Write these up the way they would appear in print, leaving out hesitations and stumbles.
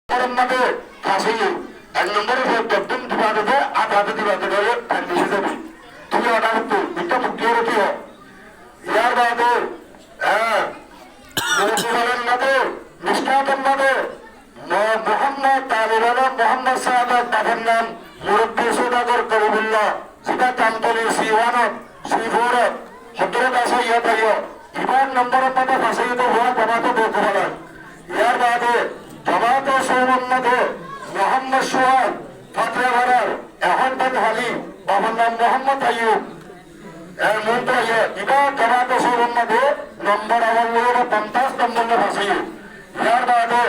মধ্যে ফাঁসি এক নম্বরে একদম দিবা দেবে আর হাতে দিবা দেবে বেশি যাবে তুমি অর্ডার করতো এটা মুক্তি রেখে ইয়ার বাদে হ্যাঁ মুসলমানের মধ্যে নিষ্ঠাতন মধ্যে মোহাম্মদ তালিবান মোহাম্মদ সাহাবাদ বাবার নাম মুরব্বী সৌদাগর করিবুল্লাহ সেটা কান্তলি সিওয়ানত শ্রীভৌরত হদ্রত আছে ইয়া তাইয় ইবার নম্বরের মধ্যে ফাঁসিতে হওয়া জমাতে বলতে পারেন ইয়ার বাদে জমাতে সৌমন মধ্যে মোহাম্মদ সোহাগ ফাতরা ভাড়ার এখন বিন হালিম বাবার নাম মোহাম্মদ আইয়ুব মন্ত্র ইবার জমাতে সৌমন মধ্যে নম্বর আমার লোক 50 নম্বর ফাঁসি ইয়ার বাদে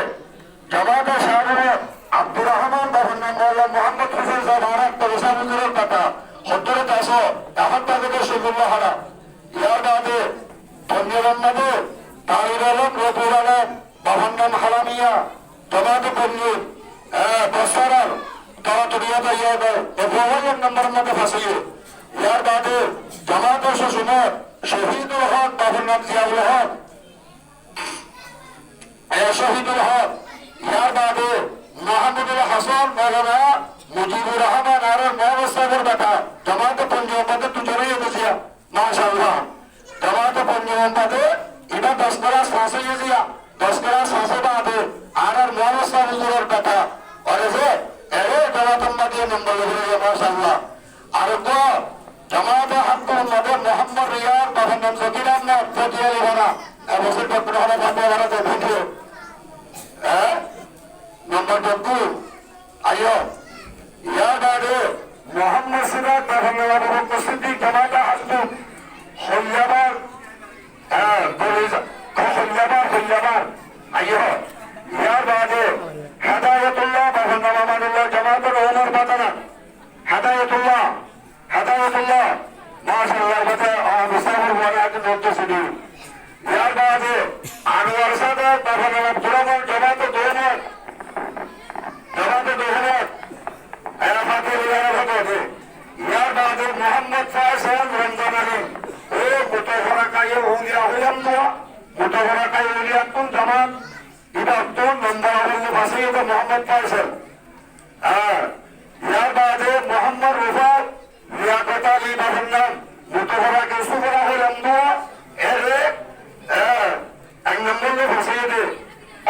জমাতে শাহরুখ আব্দুর রহমান বাবার নাম মোহাম্মদ হোসেন সাহেব হারাক তরসা মন্দিরের কথা হদ্রত আছে এখন তাদেরকে শফিউল্লাহ হারা ইয়ার বাদে ধন্যবাদ মধ্যে তাহির আলম রবিউল আলম বাবার নাম হালামিয়া জমাতে পন্নী দশারার তারা তরিয়াতা ইয়াদ এফওয়াইয়ের নম্বরের মধ্যে ফাঁসি ইয়ার বাদে জমাতে শ্বশুর শহীদুল হক বাবার নাম জিয়াউল হক শহীদুল হক ইয়ার বাদে মাহমুদুল হাসান মৌলানা মুজিবুর রহমান আর মোহাম্মদ সাহেবের বেটা জমাতে পঞ্জীবন বাদে দুজনেই এনেছিয়া মাশাআল্লাহ জমাতে পঞ্জীবন বাদে এটা 10 ক্লাস ফাঁসে গেছিয়া 10 ক্লাস ফাঁসে বাদে আর মোহাম্মদ সাহেব হুজুরের বেটা আর যে এরে জমাতে বাদে নম্বর হয়ে মাশাআল্লাহ আর তো জমাতে হাক্কুল মধ্যে মোহাম্মদ রিয়াদ বাবার নাম জকির আহমদ ফতিয়া লিবানা এবছর ডক্টর হলে ভাবে ভারতে ভিডিও নম্বর 2 আইয়ো ইয়ার বাদে মোহাম্মদ সিরাজ বাবার নাম আবু বকর সিদ্দিক জমাতে হাসবুক হল্লাবার হল্লাবার আইয়ো ইয়ার বাদে হেদায়েতুল্লাহ বাবার নাম আমানুল্লাহ জমাতের ওমর বাতানা হেদায়েতুল্লাহ মাশাআল্লাহ বাতা মুস্তাফির ওয়ালা আজ নতুন শুনি ইয়ার বাদে আনোয়ার সাদাত বাবার নাম আব্দুর রহমান জমাতে দোহনত ইয়ার বাদে মোহাম্মদ ফয়সাল রমজান আলী ও মুতাফারাকায়ে উলিয়া হুয়াল্লাহ মুতাফারাকায়ে উলিয়াতুল জামাত ইবাদতুন নম্বর আওয়াল ফাসিয়ত মোহাম্মদ ফয়সাল ইয়ার বাদে মোহাম্মদ রুফাত লিয়াকত আলী বাবার নাম মুতাফারাকা সুবরা হুয়াল্লাহ এর এক নম্বর ফাসিয়ত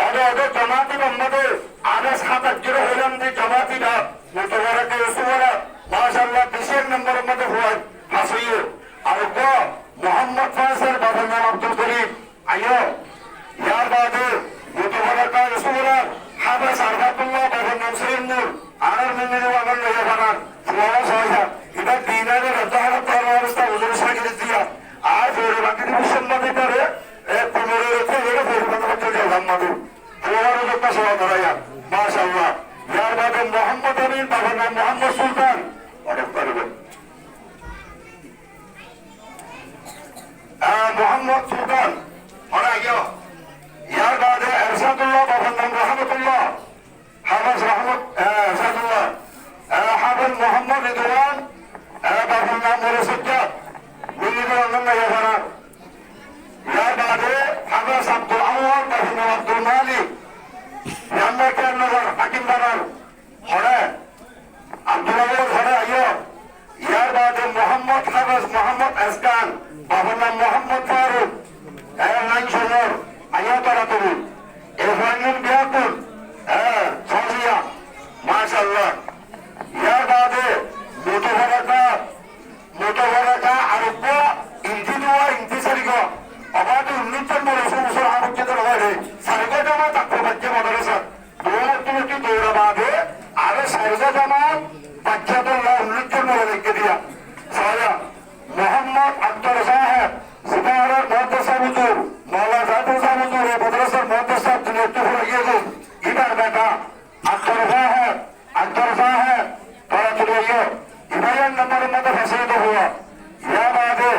আদে জামাতি মোহাম্মদে আদে সাত জোড়া হইলাম দি জামাতিরা মুতাফারাকা সুবরা মাশাআল্লাহ 20 নম্বরের মধ্যে হয় ফাসিয়ে আর তো মোহাম্মদ ফয়সাল বাবার নাম আব্দুল করিম আইয়ো ইয়ার বাদে মুতাফারাকা সুবরা হাফেজ আরফাতুল্লাহ বাবার নাম সৈয়দ নূর আর মিনির বাবার নাম বানান সুবহান সাহেব এটা দিনারে রাজাহাত পরওয়ারস্তা হুজুর সাকিরে দিয়া আর ফেরে বাকি মুসলমানদের পরে 15 রেতে এর ফেরে বাকি জামাদু ফেরে লোকটা সবাই ধরায়া মাশাআল্লাহ ইয়ার বাদে মোহাম্মদ আমিন বাবার নাম মোহাম্মদ সুলতান অনেক পারবেন মোহাম্মদ সুলতান ওরা গিয়ে ইয়ার বাদে এরশাদুল্লাহ বাবার নাম রহমতুল্লাহ হাফেজ রহমত এরশাদুল্লাহ হাফেজ মোহাম্মদ রিদওয়ান বাবার নাম মুরসজ্জাদ মিনির নাম ইয়াবানা ইয়ার বাদে হাফেজ আব্দুল আওয়াল বাবার নাম আব্দুল মালিক ইয়ান্নাকার নগর হাকিম বানার হরে আব্দুল আওয়াল হরে আইয়ো ইয়ার বাদে মোহাম্মদ হাফেজ মোহাম্মদ আসকান বাবার নাম মোহাম্মদ ফারুক নাইন শহর আইয়ো তারা তুমি ইব্রাহিম বিয়াকুল ফজিয়া মাশাআল্লাহ ইয়ার বাদে মুতাফারাকা আরব্বা ইনতিদুয়া ইনতিসারিগো অবাধ উন্নত বছর আবদ্ধ হয় সারগা জামাত আক্রবাজ্য মাদ্রাসা দৌড়াত্মকি দৌড়া বাদে আরে সারগা জামাত বাচ্চাদুল্লাহ উন্নত মনে লিখে দিয়া সারা মোহাম্মদ আক্তার সাহেব সিতারার মাদ্রাসা হুজুর মাওলানা জাদু হুজুর এই মাদ্রাসার মাদ্রাসা নেতৃত্ব লাগিয়ে গো ইবার বেটা আক্তার সাহেব তারা চলে গিয়ে ইবায়ান নম্বরের মধ্যে ফাঁসিয়ে হওয়া ইয়া বাদে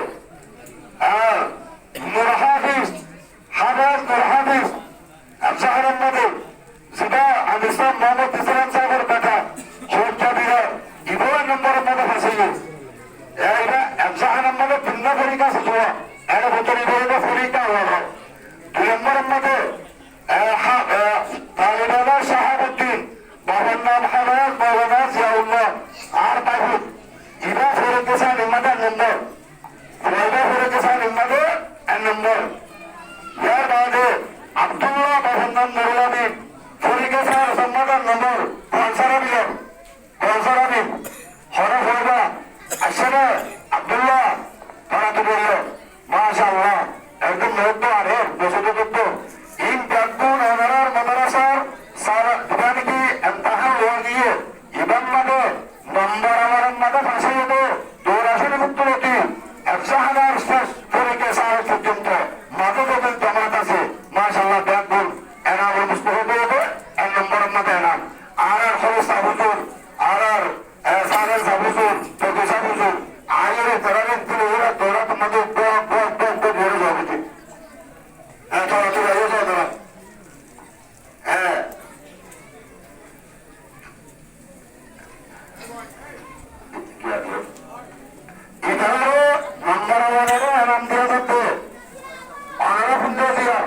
নূর হাফিজ আফজাহার মধ্যে সেটা আলিসাম মোহাম্মদ ইসলাম সাহেবের বেটা সৌজাবিরা ইবায়ান নম্বরের মধ্যে ফাঁসিয়ে এরা আফজাহার মধ্যে ভিন্ন পরীক্ষা শিখুয়া এর ভিতরে বিভিন্ন পরীক্ষা হওয়া 2 নম্বরের মধ্যে তালিবানা শাহাবুদ্দিন নম্বর ইয়ার বাদে আব্দুল্লাহ মোহাম্মদ নুরুল আমিন ফরিকে স্যার সম্মাদার নম্বর পলসারাবিন হরফ হরবা আসলে আব্দুল্লাহ তারা তো বলল মাশাআল্লাহ একদম নব্য আরে বসে তো ইন ব্যাকুন অনারার মাদ্রাসার সারা দিবানি কি ইমতিহান হয়ে ইবান মাদে নম্বর আমার মাদে ফাঁসে হলো দৌড়াশনে মুক্তলতি 100,000 শেষ ফরিকে স্যার পর্যন্ত মাদে যখন জামাত আছে মাশাআল্লাহ ব্যাকুন এনামুল মুস্তফা বলবে এক নম্বর মাদে এনাম আর খরচ সাবুজুর আর সারের সাবুজুর তোকে সাবুজুর আইরে তারালেন তুলে ওরা তোরা তোমাদের ধরে যাবে হ্যাঁ তোরা তো যাইও তোরা হ্যাঁ এখানেও নম্বর ওয়ানেরও এনাম দিয়ে যাচ্ছে অনেরও সুন্দর দিয়া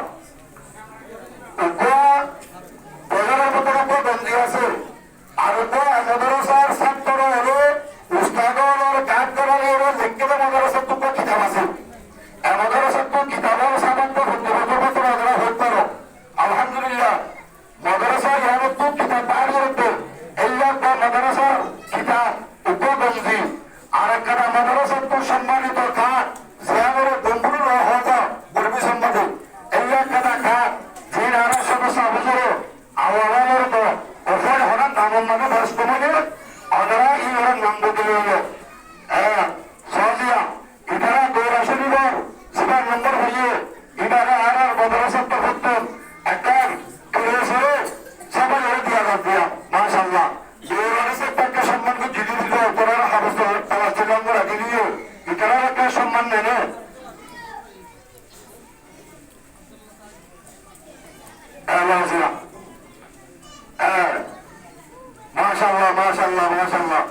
প্রজারের মতো বন্দী আছে আর মাদ্রাসার ছাত্র হলো উস্তাদর কাজ করালে ওরা লিখতে মাদ্রাসার তো কিতাব আছে মাদ্রাসার তো কিতাবের সামান্য বছর ওরা হতে পারো আলহামদুলিল্লাহ মাদ্রাসা ইয়ার তো কিতাব বার করতে এই মাদ্রাসার কিতাব উপবন্ধী আর একটা মাদ্রাসার তো সম্মানিত কাজ যে আমার বন্ধুর হওয়া গর্বী সম্মানিত এই একটা কাজ যে নারা সদস্য হুজুর আওয়ালের তো ওখান হঠাৎ নামের নামে বয়স্কমানে ওনারা ইনারা নাম বদলে হলো সহজিয়া ইনারা দৌড়াশনিবার সেবার নম্বর হইয়ে ইনারা আর মাদ্রাসার তো হতো একটা ক্লাসে সবাই দিয়া দিয়া মাশাআল্লাহ দৌড়াশে একটা সম্মানকে জিতে দিল ওনারা হাবস তাওয়াজ্জুহ নম্বর আগে দিও ইনারা একটা সম্মান নেনে মাশাআল্লাহ মাশাআল্লাহ মাশাআল্লাহ মাশাআল্লাহ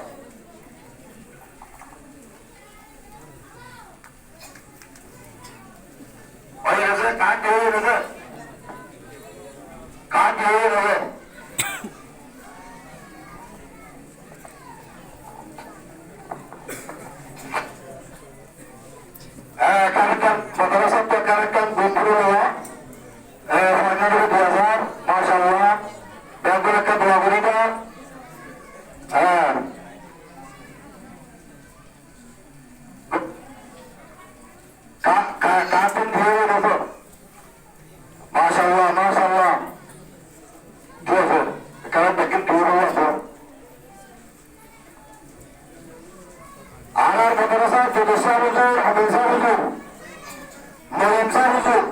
ওই রে কাট হয়ে রে কারেক্টাম মাদ্রাসা তো কারেক্টাম বন্ধুরা ফাইনালে 2000 মাশাআল্লাহ ব্যাংকের একটা দোয়া করিবা কার্টুন দিয়ে দেখো মাশাআল্লাহ মাশাআল্লাহ দেখো কারণ দেখেন দূর হওয়া আর মাদ্রাসা সদস্য হুজুর হাফেজ হুজুর মরিয়ম সাহেব হুজুর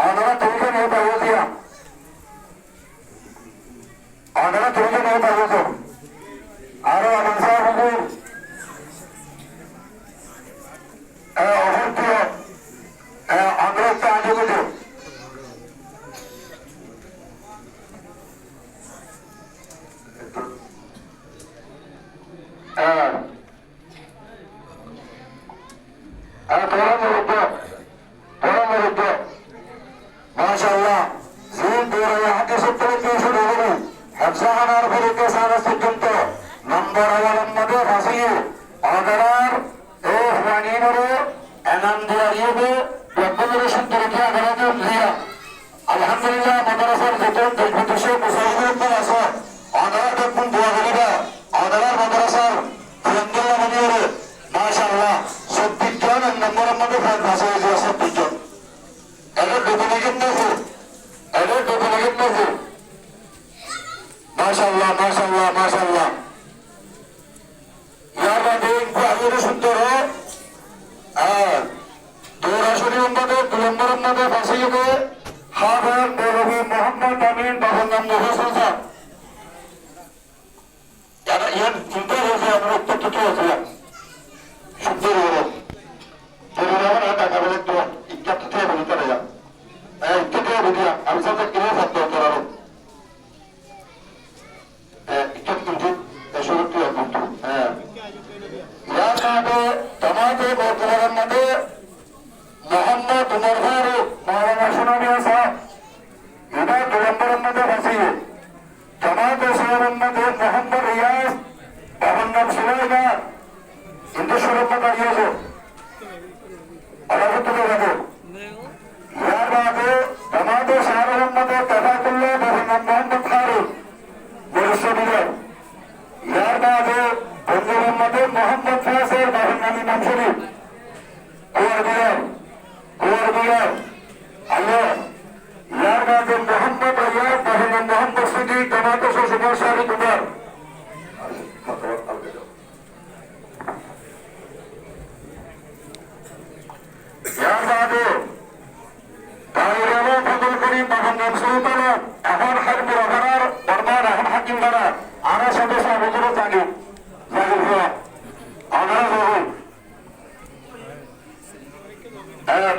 ওনারা তৈরি নিয়ে পাইয়ে দিয়া ওনারা তৈরি নিয়ে পাইয়ে তো আরো হাফেজ সাহেব হুজুর অভর্তীয় আমরা একটা আগে বুঝো মাশাআল্লাহ জিন দৌড়ে হাতে সত্তর তিনশো ডগরি হেফসাহানার ফরিকে সারা পর্যন্ত নম্বর অবলম্বনে ফাঁসিয়ে অর্ডার ও হুয়ানিনরে এনাম দিয়া ইয়েবে রব্বুলের সুন্দরকে আদালতে দিয়া আলহামদুলিল্লাহ মাদ্রাসার যত দেশে মুসলমান আছে অর্ডার দেখুন দোয়া করিবা অর্ডার মাদ্রাসার আলহামদুলিল্লাহ মনিয়রে মাশাআল্লাহ 26 জন নম্বরের মধ্যে ফাঁসি হয়েছে 26 জন এদের ডকুমেন্ট নেছে মাশাআল্লাহ মাশাআল্লাহ মাশাআল্লাহ ইয়ার বাদে আগে সুন্দর দৌড়াশনি নম্বরে 2 নম্বরের মধ্যে ফাঁসি হবে হাফেজ মৌলভী মোহাম্মদ আমিন বাবার নাম মোহাম্মদ সাহেব ইয়ার চিন্তা হয়েছে আমরা উত্তর থেকে হয়েছিলাম সুন্দর হলো পরিবার টাকা বলে তো ইজ্জত থেকে বলি চলে যাও ইজ্জত থেকে বুঝিয়া আমি সাথে কিনে থাকতে হতো আরো ইজ্জত কিন্তু সত্যি কিন্তু ইয়ার মাঠে তোমাকে বর্তমানের মাঠে মোহাম্মদ উমর ফারুক মৌলানা সুনামিয়া সাহেব এটা 2 নম্বরের মধ্যে ফাঁসিয়ে জামাতে ইসলামের মধ্যে মোহাম্মদ রিয়াজ বাবার নাম সুলাইমান কিন্তু সুরক্ষা দাঁড়িয়েছে আলাদা তুলে যাবো ইয়ার বাদে আমাদের শাহ মোহাম্মদের তফাকুল্লাহ মোহাম্মদ মোহাম্মদ ফারুক বরিশালের। ইয়ার বাদে বন্ধু মোহাম্মদের মোহাম্মদ ফাসের বাবার নাম ইমাম শরীফ কুয়ারবিয়ার আল্লাহ। ইয়ার বাদে মোহাম্মদ আয়াব বাবার নাম মোহাম্মদ সিদ্দিক জামাতে সুপার শাহী কুমার। ইয়ার বাদে এখন হাকিম রাখার বর্মান এখন হাকিম দ্বারা আরো সদস্য আবেদন জাগে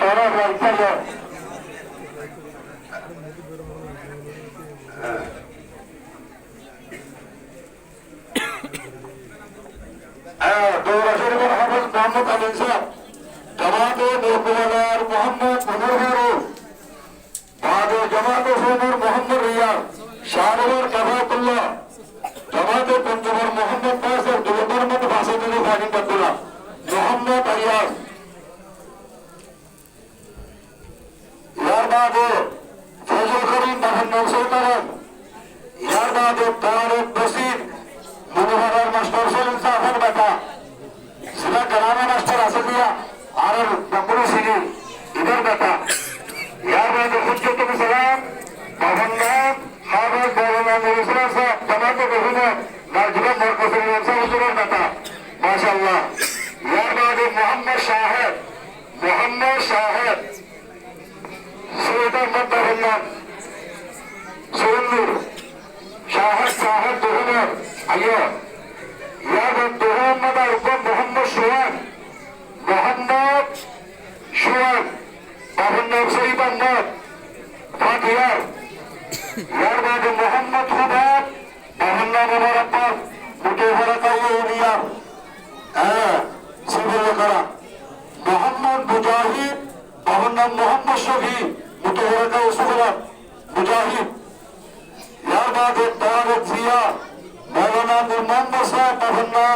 তোরা গল্প দৌরাশরীফের হাফেজ মোহাম্মদ আমিন সাহেব জামাতে মহকুমার মোহাম্মদ মনোহর ফারুক বাদে জামাতে সৌমুর মোহাম্মদ রিয়াদ শাহরুর তফাকুল্লাহ জামাতে পঞ্চমর মোহাম্মদ ফাসের দুলবর মত ফাসেদের ফাহিম আব্দুল্লাহ মোহাম্মদ আয়াস। ইয়ার বাদে ফজল করিম বাহান সুলতান। ইয়ার বাদে তারেক বসির মনোহরার মাস্টার সলিম সাহেবের বেটা সেটা গ্রামে মাস্টার আছে দিয়া আর বকুল সিংহ ইদের বেটা। ইয়ার বাদে হুজ্জতুল ইসলাম বাহান হাফেজ মৌলানা নুরুল ইসলাম সাহেব জামাতে বিভিন্ন নাজিবা মরকজের ইমাম সাহেব হুজুরের বেটা মাশাআল্লাহ। ইয়ার বাদে মোহাম্মদ শাহেদ সৈয়দ আহমদ বাহান সৈয়দ শাহেদ দুহমর আলিয়া। ইয়ার বাদে দুহমদ আর মোহাম্মদ সোহান বাহান শরীফ আহমদ ফাতিহার। ইয়ার বাদে মোহাম্মদ খুবাব বাহান্না মোবারকবাদ মুতহরাকা ইউনিয়া সিভিল করা। মোহাম্মদ মুজাহিদ বাহান্না মোহাম্মদ শফি মুতহরাকা উসমানাত মুজাহিদ। ইয়ার বাদে তারেক জিয়া মৌলানা নূর মোহাম্মদ সাহেব বাহান্না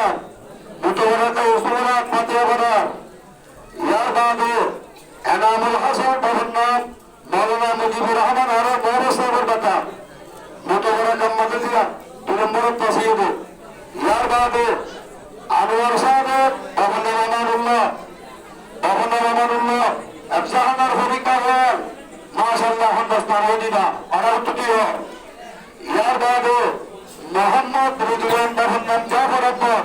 মুতহরাকা উসমানাত ফাতিহাবাড়া। ইয়ার বাদে এনামুল হাসান বাহান্না মৌলানা মুজিবুর রহমান আর মৌলা সাহেবের বেটা মুতহরাকা মাদ্রাসা 2 নম্বর তসিদ। ইয়ার বাদে আনোয়ার সাহেব বাহান্না আমানুল্লাহ আফসাহানার ফরিকা হল মাশাআল্লাহ হিন্দুস্তান ওদিনা অনারতুকিও। ইয়ার বাদে মোহাম্মদ রিজওয়ান বাহান্না জাফর আব্বাস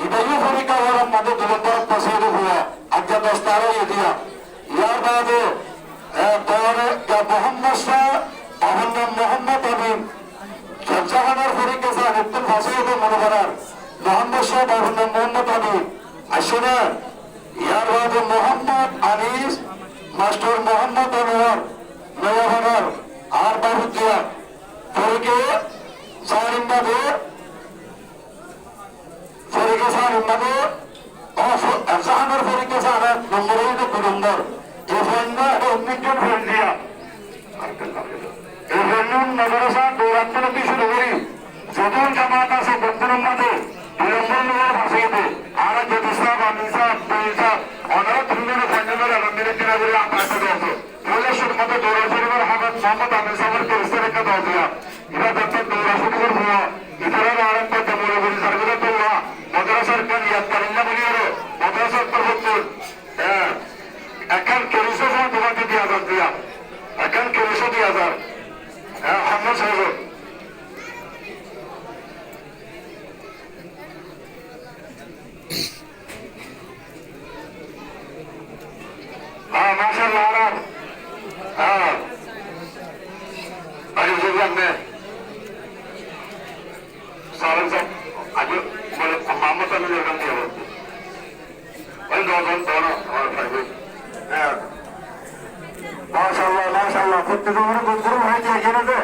ইবায়ু ফরিকা হল আমাদের 2 নম্বর তসিদ হুয়া আজ্জা দস্তারা ইদিয়া। ইয়ার বাদে মোহাম্মদ শাহ বাহান্না মোহাম্মদ আমিন শাহজাহানার ফরিকা সাহেব উত্তর ফাসিদ মনোহরার মোহাম্মদ শাহ বাহান্না মোহাম্মদ আমিন আসনা। ইয়ার বাদে মোহাম্মদ আনিস মাস্টার মোহাম্মদ আনোয়ার নওয়াহার আর বাবুদিয়া ফরিকে সারিম্বাদে শাহানার ফরিকে সারা নম্বর 2 নম্বর এই ফন্ডা 19 জন ফোন দিয়া এই ফন্ডন মাদ্রাসা দৌরাত্মনতি শুরু করি যখন জামাত আছে বন্ধুর মধ্যে 2 নম্বর ভাষাতে আর যদি ইসলাম আমিসা পয়সা অনার ধরনের ফন্ডনের আলমদের কিনা বলে আপনাকে দেওয়া বলে শুরু মতো দৌরাশরীফের হাফেজ মোহাম্মদ আমিসামের পরিস্থিতি রেখে দেওয়া দিয়া এরা দেখছেন দৌরাশরীফের হুয়া ইতরের আরম্ভ তেমন বলি সার্বিকতুল্লাহ মাদ্রাসার কান ইয়াদ করেন না বলি আরো মাদ্রাসার তরফ এখন 40,000 তোমাকে দিয়া এখন 40,000 হামলা সাহেব মাশাআল্লাহ আরাম আরে বুঝলাম না সালাম সাহেব আজ মানে মোহাম্মদ আমিন এর কাছে যাব ওই দোকান তোরা আমার ভাই মাশাআল্লাহ প্রত্যেক বন্ধু হয়েছে এখানে তো